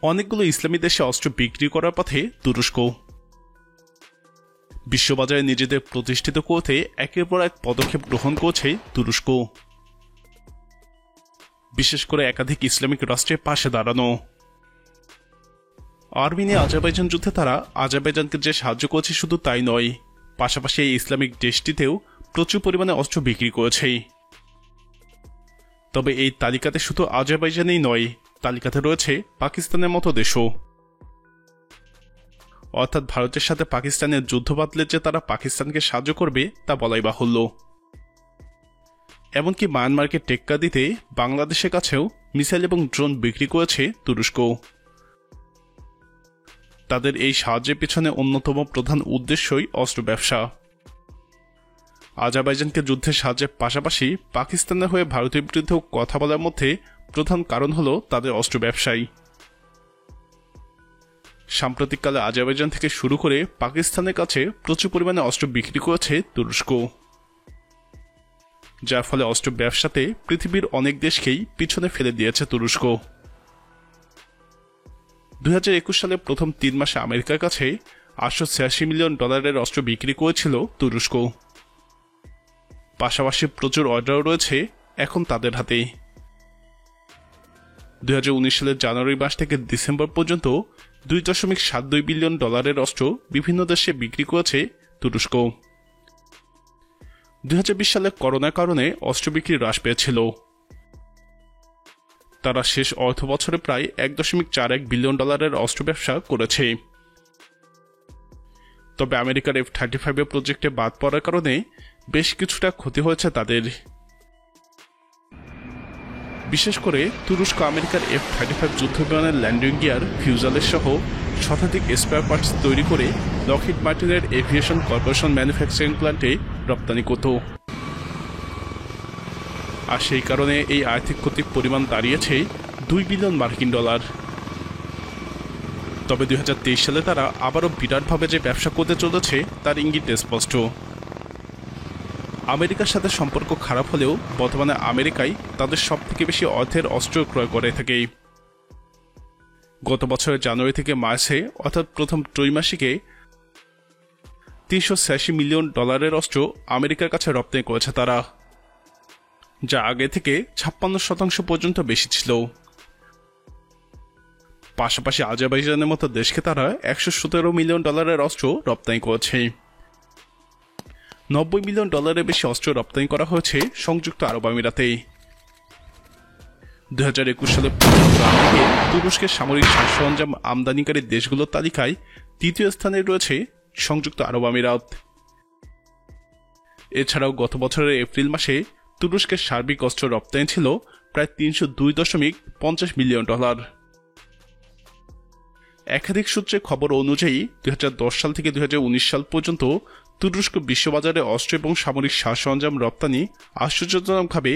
অনেকগুলো ইসলামী দেশে অস্ত্র বিক্রি করার পথে তুরস্ক। বিশ্ববাজারে নিজেদের প্রতিষ্ঠিত করতে একের পর এক পদক্ষেপ গ্রহণ করছে তুরস্ক, বিশেষ করে একাধিক ইসলামিক রাষ্ট্রের পাশে দাঁড়ানো। আর্মেনিয়া আজারবাইজান যুদ্ধে তারা আজারবাইজানকে যে সাহায্য করেছে শুধু তাই নয়, পাশাপাশি এই ইসলামিক দেশটিতেও প্রচুর পরিমাণে অস্ত্র বিক্রি করেছে। তবে এই তালিকাতে শুধু আজারবাইজানই নয়, তালিকাতে রয়েছে পাকিস্তানের মতো দেশও। অর্থাৎ ভারতের সাথে পাকিস্তানের যুদ্ধ বাঁধলে যে তারা পাকিস্তানকে সাহায্য করবে তা বলাই বাহুল্য। এমনকি মায়ানমারকে টেক্কা দিতে বাংলাদেশের কাছেও মিসাইল এবং ড্রোন বিক্রি করেছে তুরস্ক। তাদের এই সাহায্যের পিছনে অন্যতম প্রধান উদ্দেশ্যই অস্ত্র ব্যবসা। আজারবাইজানকে যুদ্ধের সাহায্যের পাশাপাশি পাকিস্তানের হয়ে ভারতের বিরুদ্ধেও কথা বলার মধ্যে প্রধান কারণ হল তাদের অস্ত্র ব্যবসায়ী। সাম্প্রতিককালে আজারবাইজান থেকে শুরু করে পাকিস্তানের কাছে প্রচুর পরিমাণে অস্ত্র বিক্রি করেছে তুরস্ক, যার ফলে অস্ত্র ব্যবসাতে পৃথিবীর অনেক দেশকেই পিছনে ফেলে দিয়েছে তুরস্ক। 2021 সালে প্রথম 3 মাসে আমেরিকার কাছে $886 মিলিয়ন অস্ত্র বিক্রি করেছিল তুরস্ক। পাশাপাশি প্রচুর অর্ডার রয়েছে এখন তাদের হাতে। 2019 সালের জানুয়ারি মাস থেকে ডিসেম্বর পর্যন্ত $2.72 বিলিয়ন অস্ত্র বিভিন্ন দেশে বিক্রি করেছে তুরস্ক। 2020 সালে করোনার কারণে অস্ত্র বিক্রি হ্রাস পেয়েছিল। তারা শেষ অর্থ বছরে প্রায় $1.41 বিলিয়ন অস্ত্র ব্যবসা করেছে। তবে আমেরিকার F-35 প্রজেক্টে বাদ পড়ার কারণে বেশ কিছুটা ক্ষতি হয়েছে তাদের। বিশেষ করে তুরস্ক আমেরিকার F-35 যুদ্ধ বিমানের ল্যান্ডিং গিয়ার, ফিউজালের সহ শতাধিক স্পেয়ার পার্টস তৈরি করে লকহিড মার্টিনের এভিয়েশন কর্পোরেশন ম্যানুফ্যাকচারিং প্ল্যান্টে রপ্তানি করত। আর সেই কারণে এই আর্থিক ক্ষতির পরিমাণ দাঁড়িয়েছে $2 বিলিয়ন। তবে 2023 সালে তারা আবারও বিরাটভাবে যে ব্যবসা করতে চলেছে তার ইঙ্গিত স্পষ্ট। আমেরিকার সাথে সম্পর্ক খারাপ হলেও বর্তমানে আমেরিকাই তাদের সবথেকে বেশি অর্থের অস্ত্র ক্রয় করে থাকে। গত বছরের জানুয়ারি থেকে মার্চে অর্থাৎ প্রথম ত্রৈমাসিকে $386 মিলিয়ন অস্ত্র আমেরিকার কাছে রপ্তানি করেছে তারা, যা আগে থেকে 56% পর্যন্ত বেশি ছিল। পাশাপাশি আজারবাইজানের মতো দেশকে তারা $117 মিলিয়ন অস্ত্র রপ্তানি করেছে। $90 মিলিয়ন বেশি অস্ত্র রপ্তানি করা হয়েছে সংযুক্ত আরব আমিরাতে। 2021 সালে তুরস্কের সামরিক সরঞ্জাম আমদানিকারী দেশগুলোর তালিকায় 3য় স্থানে রয়েছে সংযুক্ত আরব আমিরাত। এছাড়াও গত বছরের এপ্রিল মাসে তুরস্কের সার্বিক অস্ত্র রপ্তানি ছিল প্রায় $302.50 মিলিয়ন। একাধিক সূত্রে খবর অনুযায়ী 2010 সাল থেকে 2019 সাল পর্যন্ত তুরস্ক বিশ্ববাজারে অস্ত্র এবং সামরিক সরঞ্জাম রপ্তানি আশ্চর্যজনকভাবে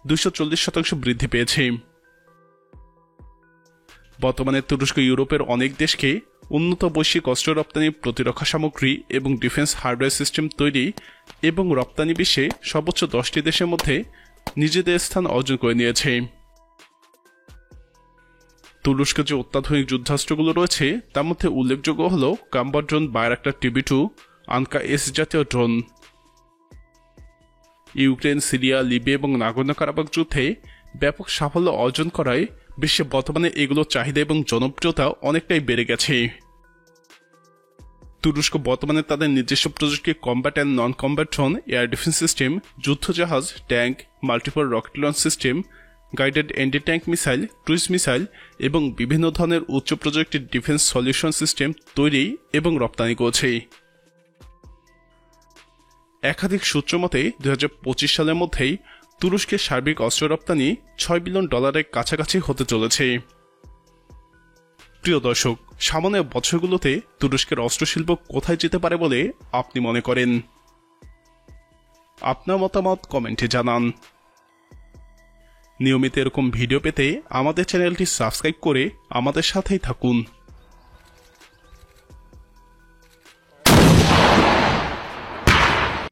240% বৃদ্ধি পেয়েছে। বর্তমানে তুরস্ক ইউরোপের অনেক দেশকে উন্নত বৈশ্বিক অস্ত্র রপ্তানি, প্রতিরক্ষা সামগ্রী এবং ডিফেন্স হার্ডওয়্যার সিস্টেম তৈরি এবং রপ্তানি বিশ্বে সর্বোচ্চ 10টি দেশের মধ্যে নিজেদের স্থান অর্জন করে নিয়েছে। তুরস্কের যে অত্যাধুনিক যুদ্ধাস্ত্রগুলো রয়েছে তার মধ্যে উল্লেখযোগ্য হল কাম্বার ড্রোন, বায়রাক্টার TB2, আনকা-S জাতীয় ড্রোন। ইউক্রেন, সিরিয়া, লিবিয়া এবং নাগোর্নো-কারাবাখ যুদ্ধে ব্যাপক সাফল্য অর্জন করায় বিশ্বে বর্তমানে এগুলোর চাহিদা এবং জনপ্রিয়তা অনেকটাই বেড়ে গেছে। তুরস্ক বর্তমানে তাদের নিজস্ব প্রযুক্তি combat and non combat drone, air defence system, যুদ্ধজাহাজ, tank, multiple rocket launch system, guided anti tank missile, cruise missile এবং বিভিন্ন ধরনের উচ্চ প্রযুক্তির ডিফেন্স সলিউশন সিস্টেম তৈরি এবং রপ্তানি করছে। একাধিক সূত্র মতে 2025 সালের মধ্যেই তুরস্কের সার্বিক অস্ত্র রপ্তানি $6 বিলিয়ন কাছাকাছি হতে চলেছে। প্রিয় দর্শক, সামনের বছরগুলোতে তুরস্কের অস্ত্রশিল্প কোথায় যেতে পারে বলে আপনি মনে করেন? আপনার মতামত কমেন্টে জানান। নিয়মিত এরকম ভিডিও পেতে আমাদের চ্যানেলটি সাবস্ক্রাইব করে আমাদের সাথেই থাকুন।